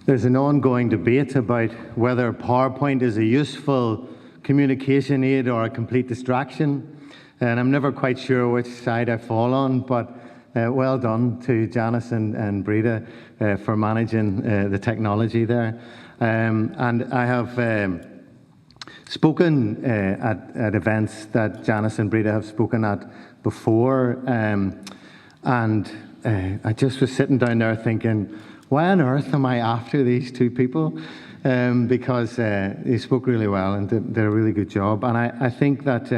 There's an ongoing debate about whether PowerPoint is a useful communication aid or a complete distraction, and I'm never quite sure which side I fall on, but well done to Janice and Breda for managing the technology there. And I have spoken at events that Janice and Breda have spoken at before, and I just was sitting down there thinking, why on earth am I after these two people? Because they spoke really well and did a really good job. And I think that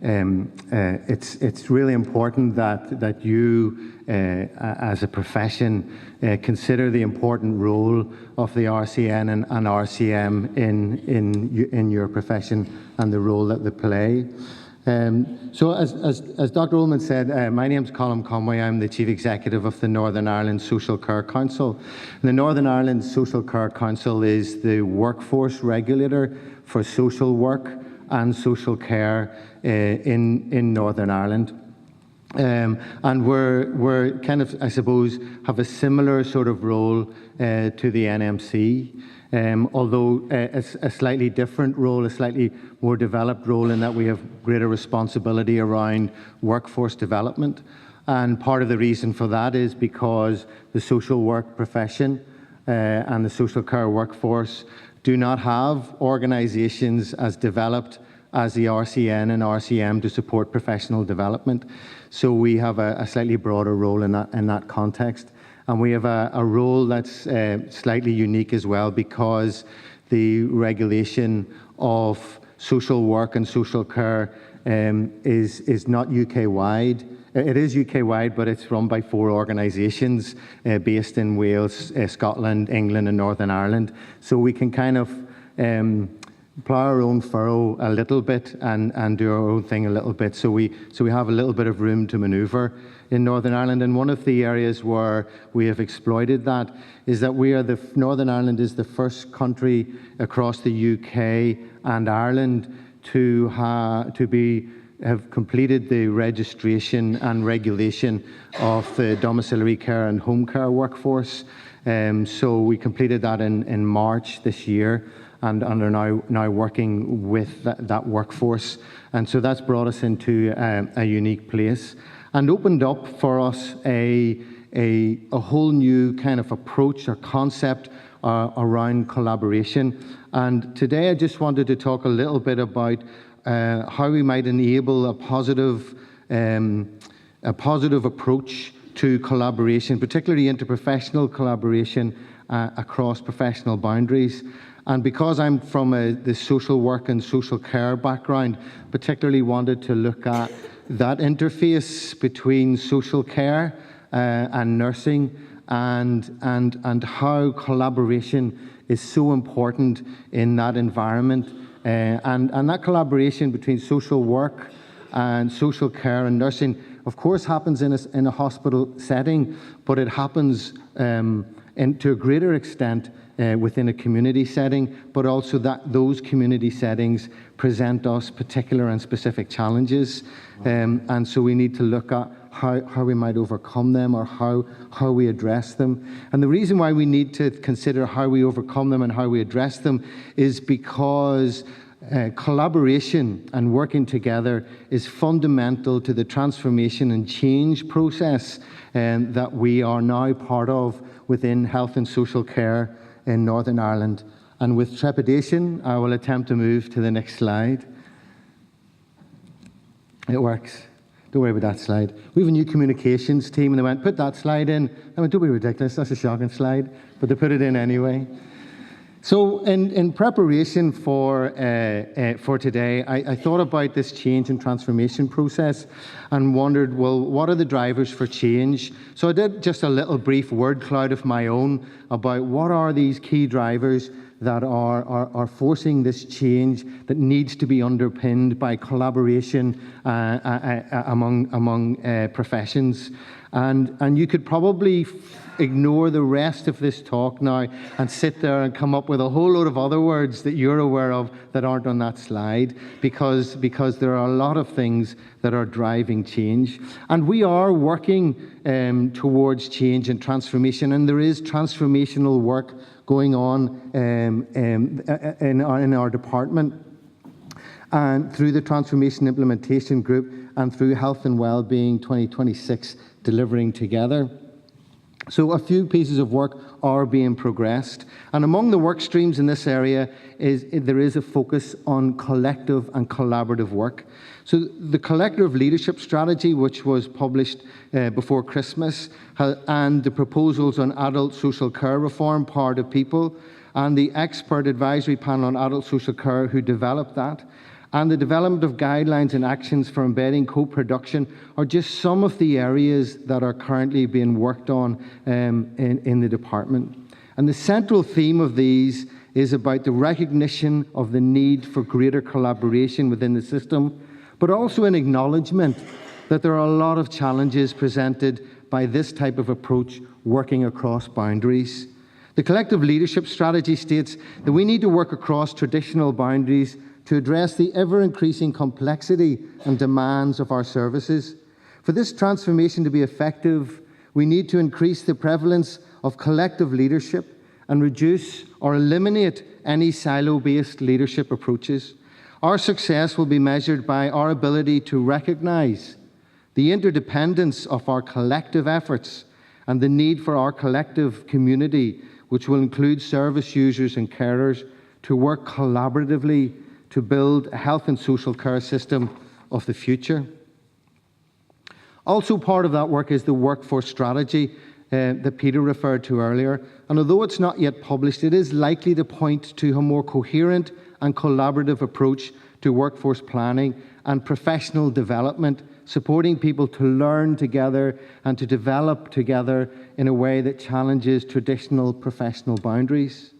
it's really important that you, as a profession, consider the important role of the RCN and RCM in your profession and the role that they play. So as Dr. Ullman said, my name's Colum Conway. I'm the Chief Executive of the Northern Ireland Social Care Council. And the Northern Ireland Social Care Council is the workforce regulator for social work and social care in Northern Ireland. And we're kind of, I suppose, have a similar sort of role to the NMC. Although a slightly different role, a slightly more developed role in that we have greater responsibility around workforce development. And part of the reason for that is because the social work profession and the social care workforce do not have organisations as developed as the RCN and RCM to support professional development. So we have a slightly broader role in that context. And we have a role that's slightly unique as well, because the regulation of social work and social care is not UK-wide. It is UK-wide, but it's run by 4 organisations based in Wales, Scotland, England and Northern Ireland. So we can kind of plough our own furrow a little bit and do our own thing a little bit. So we have a little bit of room to manoeuvre in Northern Ireland. And one of the areas where we have exploited that is that Northern Ireland is the first country across the UK and Ireland to have completed the registration and regulation of the domiciliary care and home care workforce. So we completed that in March this year, and are now working with that workforce. And so that's brought us into a unique place and opened up for us a whole new kind of approach or concept around collaboration. And today I just wanted to talk a little bit about how we might enable a positive approach to collaboration, particularly interprofessional collaboration across professional boundaries. And because I'm from the social work and social care background, particularly wanted to look at that interface between social care and nursing, and how collaboration is so important in that environment. And that collaboration between social work and social care and nursing, of course, happens in a hospital setting, but it happens to a greater extent within a community setting, but also that those community settings present us particular and specific challenges. And so we need to look at how we might overcome them, or how we address them. And the reason why we need to consider how we overcome them and how we address them is because collaboration and working together is fundamental to the transformation and change process that we are now part of within health and social care in Northern Ireland. And with trepidation, I will attempt to move to the next slide. It works. Don't worry about that slide. We have a new communications team, and they went, put that slide in. I went, don't be ridiculous, that's a shocking slide. But they put it in anyway. So in preparation for today, I thought about this change and transformation process and wondered, well, what are the drivers for change? So I did just a little brief word cloud of my own about what are these key drivers that are forcing this change that needs to be underpinned by collaboration among professions. And you could probably ignore the rest of this talk now and sit there and come up with a whole load of other words that you're aware of that aren't on that slide, because there are a lot of things that are driving change. And we are working towards change and transformation, and there is transformational work going on in our department, and through the Transformation Implementation Group and through Health and Wellbeing 2026 delivering together. So a few pieces of work are being progressed, and among the work streams in this area there is a focus on collective and collaborative work. So the collective leadership strategy, which was published before Christmas, and the proposals on adult social care reform, Power to People, and the expert advisory panel on adult social care who developed that, and the development of guidelines and actions for embedding co-production are just some of the areas that are currently being worked on in the department. And the central theme of these is about the recognition of the need for greater collaboration within the system, but also an acknowledgement that there are a lot of challenges presented by this type of approach working across boundaries. The collective leadership strategy states that we need to work across traditional boundaries to address the ever-increasing complexity and demands of our services. For this transformation to be effective, we need to increase the prevalence of collective leadership and reduce or eliminate any silo-based leadership approaches. Our success will be measured by our ability to recognize the interdependence of our collective efforts and the need for our collective community, which will include service users and carers, to work collaboratively to build a health and social care system of the future. Also part of that work is the workforce strategy that Peter referred to earlier. And although it's not yet published, it is likely to point to a more coherent and collaborative approach to workforce planning and professional development, supporting people to learn together and to develop together in a way that challenges traditional professional boundaries.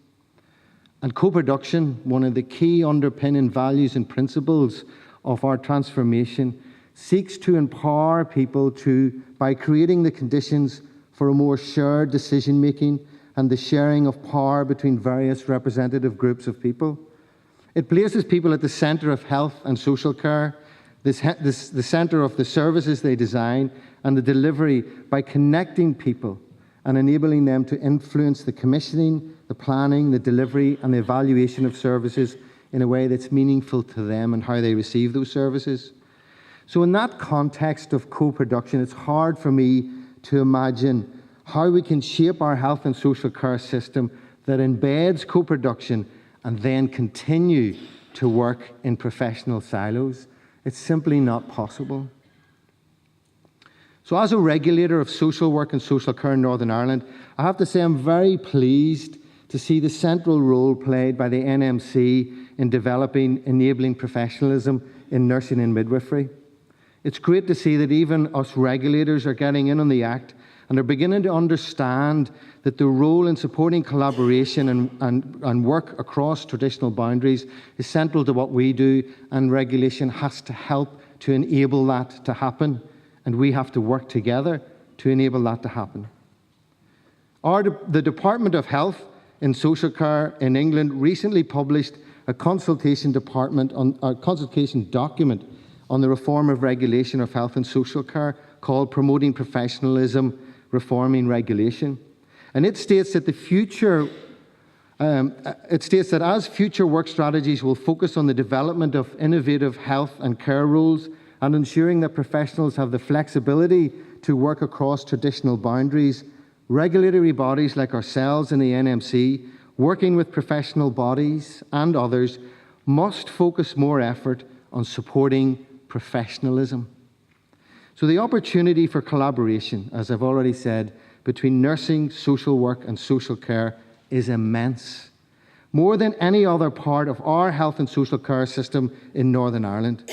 And co-production, one of the key underpinning values and principles of our transformation, seeks to empower people by creating the conditions for a more shared decision-making and the sharing of power between various representative groups of people. It places people at the centre of health and social care, the centre of the services they design and the delivery, by connecting people and enabling them to influence the commissioning, the planning, the delivery and the evaluation of services in a way that's meaningful to them and how they receive those services. So in that context of co-production, it's hard for me to imagine how we can shape our health and social care system that embeds co-production and then continue to work in professional silos. It's simply not possible. So as a regulator of social work and social care in Northern Ireland, I have to say I'm very pleased to see the central role played by the NMC in developing enabling professionalism in nursing and midwifery. It's great to see that even us regulators are getting in on the act and are beginning to understand that the role in supporting collaboration and work across traditional boundaries is central to what we do, and regulation has to help to enable that to happen. And we have to work together to enable that to happen. The Department of Health and Social Care in England recently published a consultation document on the reform of regulation of health and social care called Promoting Professionalism, Reforming Regulation. And it states that as future work strategies will focus on the development of innovative health and care rules and ensuring that professionals have the flexibility to work across traditional boundaries, regulatory bodies like ourselves in the NMC, working with professional bodies and others, must focus more effort on supporting professionalism. So the opportunity for collaboration, as I've already said, between nursing, social work and social care is immense, more than any other part of our health and social care system in Northern Ireland.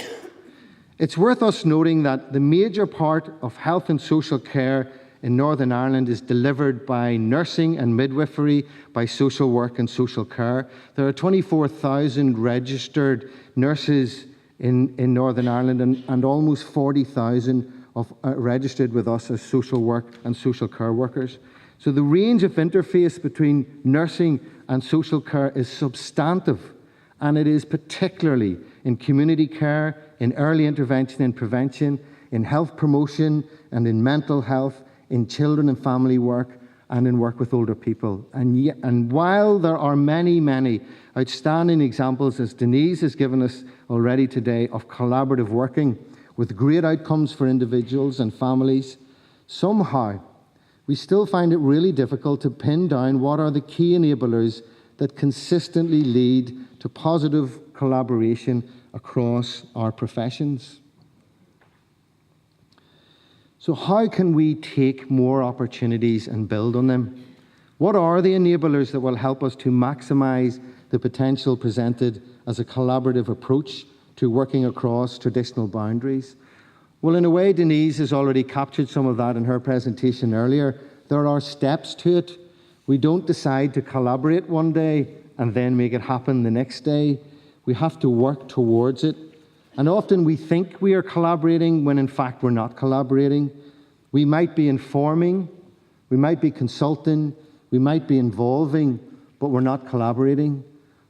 It's worth us noting that the major part of health and social care in Northern Ireland is delivered by nursing and midwifery, by social work and social care. There are 24,000 registered nurses in Northern Ireland and almost 40,000 registered with us as social work and social care workers. So the range of interface between nursing and social care is substantive, and it is particularly in community care, in early intervention and prevention, in health promotion and in mental health, in children and family work, and in work with older people. And while there are many, many outstanding examples, as Denise has given us already today, of collaborative working with great outcomes for individuals and families, somehow we still find it really difficult to pin down what are the key enablers that consistently lead to positive collaboration across our professions. So how can we take more opportunities and build on them? What are the enablers that will help us to maximise the potential presented as a collaborative approach to working across traditional boundaries? Well, in a way, Denise has already captured some of that in her presentation earlier. There are steps to it. We don't decide to collaborate one day and then make it happen the next day. We have to work towards it. And often we think we are collaborating when in fact we're not collaborating. We might be informing, we might be consulting, we might be involving, but we're not collaborating.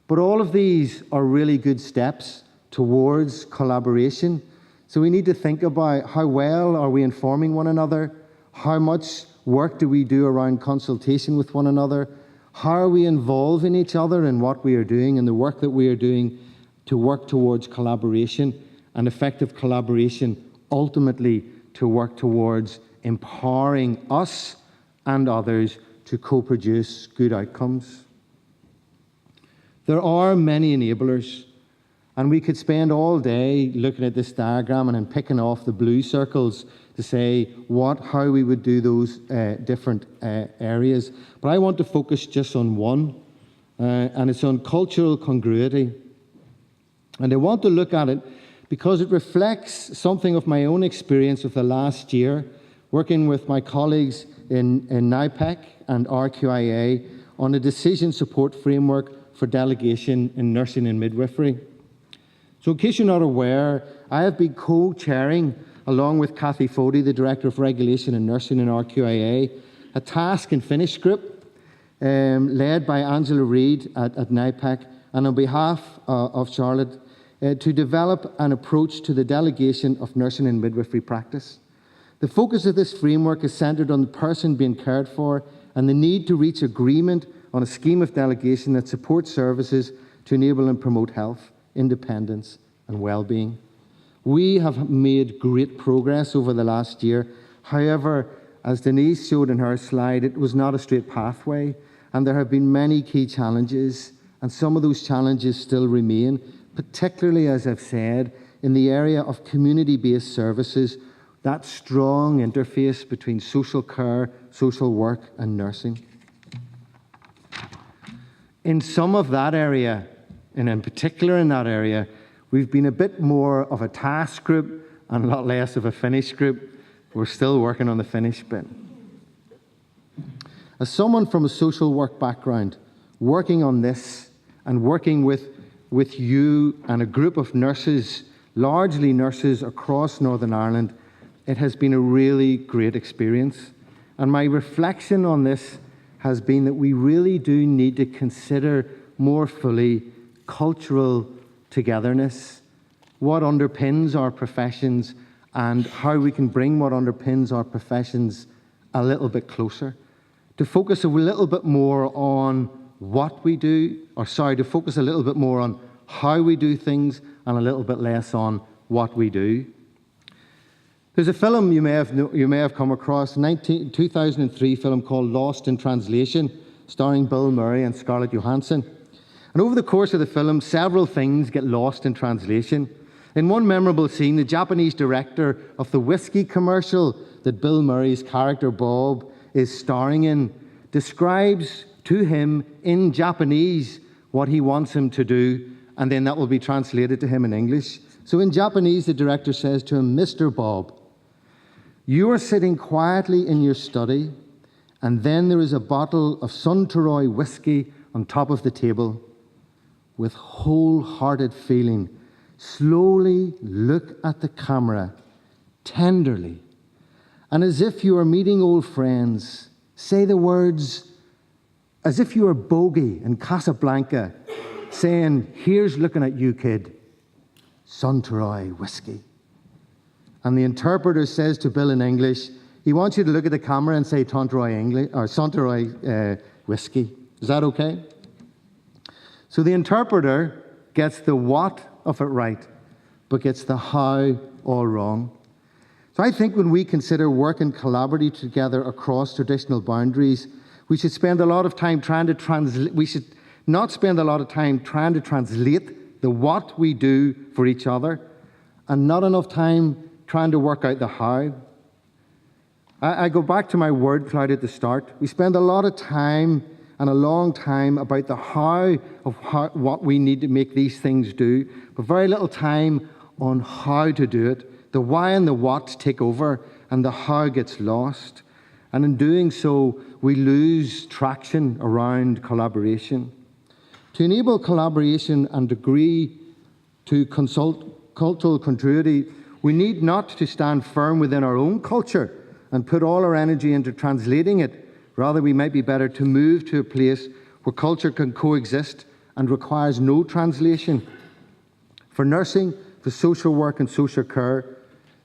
But all of these are really good steps towards collaboration. So we need to think about how well are we informing one another, how much work do we do around consultation with one another, how are we involving each other in what we are doing and the work that we are doing to work towards collaboration and effective collaboration, ultimately to work towards empowering us and others to co-produce good outcomes. There are many enablers, and we could spend all day looking at this diagram and then picking off the blue circles to say how we would do those different areas. But I want to focus just on one, and it's on cultural congruity. And I want to look at it because it reflects something of my own experience of the last year, working with my colleagues in NIPEC and RQIA on a decision support framework for delegation in nursing and midwifery. So in case you're not aware, I have been co-chairing, along with Cathy Fody, the Director of Regulation and Nursing in RQIA, a task and finish group led by Angela Reid at NIPEC, and on behalf of Charlotte, to develop an approach to the delegation of nursing and midwifery practice. The focus of this framework is centred on the person being cared for and the need to reach agreement on a scheme of delegation that supports services to enable and promote health, independence and well-being. We have made great progress over the last year. However, as Denise showed in her slide, it was not a straight pathway, and there have been many key challenges, and some of those challenges still remain, particularly, as I've said, in the area of community-based services, that strong interface between social care, social work and nursing. In some of that area, and in particular in that area, we've been a bit more of a task group and a lot less of a finish group. We're still working on the finish bit. As someone from a social work background, working on this and working with you and a group of nurses, largely nurses across Northern Ireland, it has been a really great experience. And my reflection on this has been that we really do need to consider more fully cultural togetherness, what underpins our professions, and how we can bring what underpins our professions a little bit closer. To focus a little bit more on what we do, to focus a little bit more on how we do things and a little bit less on what we do. There's a film you may have come across, a 2003 film called Lost in Translation, starring Bill Murray and Scarlett Johansson. And over the course of the film, several things get lost in translation. In one memorable scene, the Japanese director of the whiskey commercial that Bill Murray's character Bob is starring in describes to him in Japanese what he wants him to do, and then that will be translated to him in English. So in Japanese, the director says to him, "Mr. Bob, you are sitting quietly in your study, and then there is a bottle of Suntory whiskey on top of the table. With wholehearted feeling, slowly look at the camera, tenderly And as if you are meeting old friends, say the words as if you were Bogey in Casablanca, saying, here's looking at you, kid, Suntory whiskey. And the interpreter says to Bill in English, he wants you to look at the camera and say Suntory whiskey. Is that okay? So the interpreter gets the what of it right, but gets the how all wrong. So I think when we consider working collaboratively together across traditional boundaries, we should spend a lot of time trying to translate. We should not spend a lot of time trying to translate the what we do for each other, and not enough time trying to work out the how. I go back to my word cloud at the start. We spend a lot of time and a long time about the how of what we need to make these things do, but very little time on how to do it. The why and the what take over, and the how gets lost. And in doing so, we lose traction around collaboration. To enable collaboration and agree to cultural continuity, we need not to stand firm within our own culture and put all our energy into translating it. Rather, we might be better to move to a place where culture can coexist and requires no translation. For nursing, for social work and social care,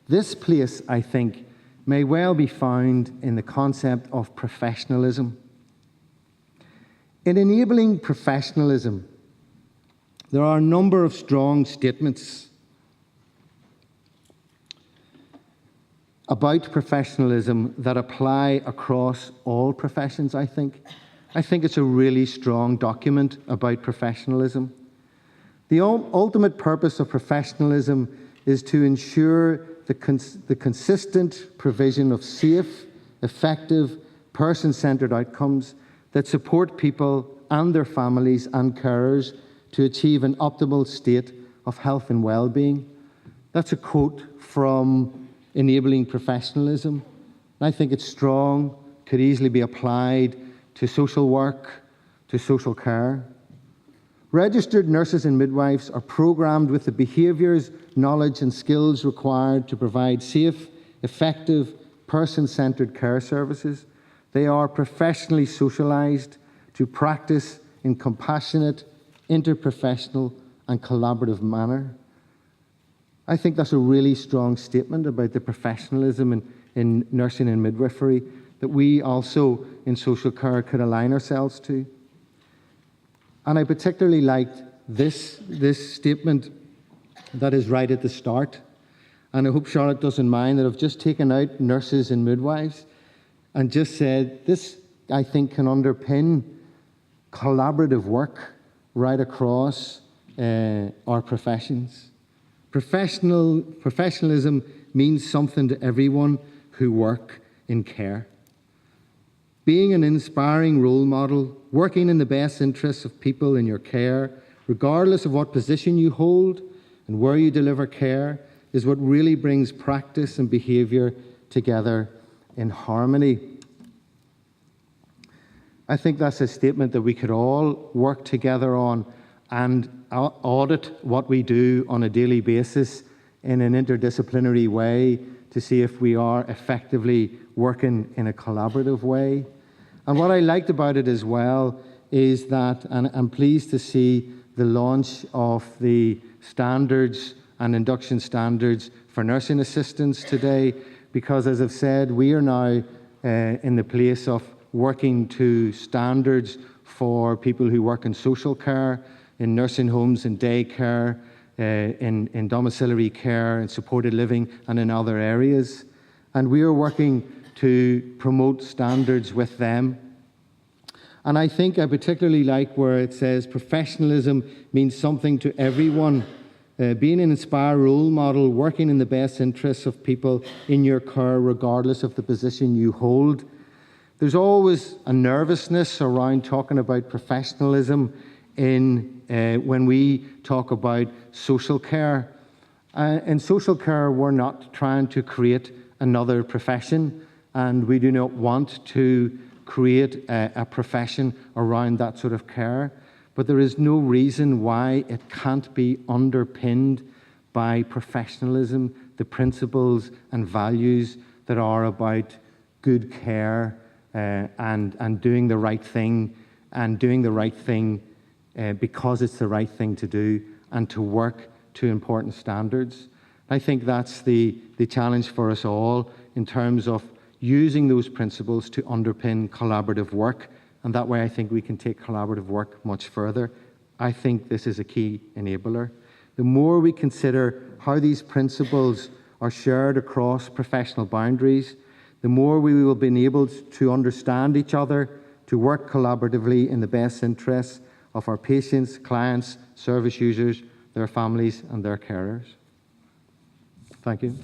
this place, I think, may well be found in the concept of professionalism. In enabling professionalism, there are a number of strong statements about professionalism that apply across all professions, I think. I think it's a really strong document about professionalism. The ultimate purpose of professionalism is to ensure the consistent provision of safe, effective, person-centered outcomes that support people and their families and carers to achieve an optimal state of health and well-being. That's a quote from Enabling Professionalism. And I think it's strong, could easily be applied to social work, to social care. Registered nurses and midwives are programmed with the behaviours, knowledge and skills required to provide safe, effective, person-centred care services. They are professionally socialised to practice in compassionate, interprofessional and collaborative manner. I think that's a really strong statement about the professionalism in nursing and midwifery that we also in social care could align ourselves to. And I particularly liked this statement that is right at the start. And I hope Charlotte doesn't mind that I've just taken out nurses and midwives and just said this, I think, can underpin collaborative work right across our professions. Professionalism means something to everyone who work in care. Being an inspiring role model, working in the best interests of people in your care, regardless of what position you hold and where you deliver care, is what really brings practice and behaviour together in harmony. I think that's a statement that we could all work together on and audit what we do on a daily basis in an interdisciplinary way to see if we are effectively working in a collaborative way. And what I liked about it as well is that, and I'm pleased to see the launch of the standards and induction standards for nursing assistants today, because as I've said, we are now in the place of working to standards for people who work in social care, in nursing homes and daycare, in domiciliary care and supported living and in other areas. And we are working to promote standards with them. And I think I particularly like where it says professionalism means something to everyone. Being an inspired role model, working in the best interests of people in your care, regardless of the position you hold. There's always a nervousness around talking about professionalism when we talk about social care. In social care, we're not trying to create another profession, and we do not want to create a profession around that sort of care. But there is no reason why it can't be underpinned by professionalism, the principles and values that are about good care and doing the right thing, and doing the right thing because it's the right thing to do, and to work to important standards. I think that's the challenge for us all in terms of using those principles to underpin collaborative work, and that way I think we can take collaborative work much further. I think this is a key enabler. The more we consider how these principles are shared across professional boundaries, the more we will be enabled to understand each other, to work collaboratively in the best interests of our patients, clients, service users, their families and their carers. Thank you.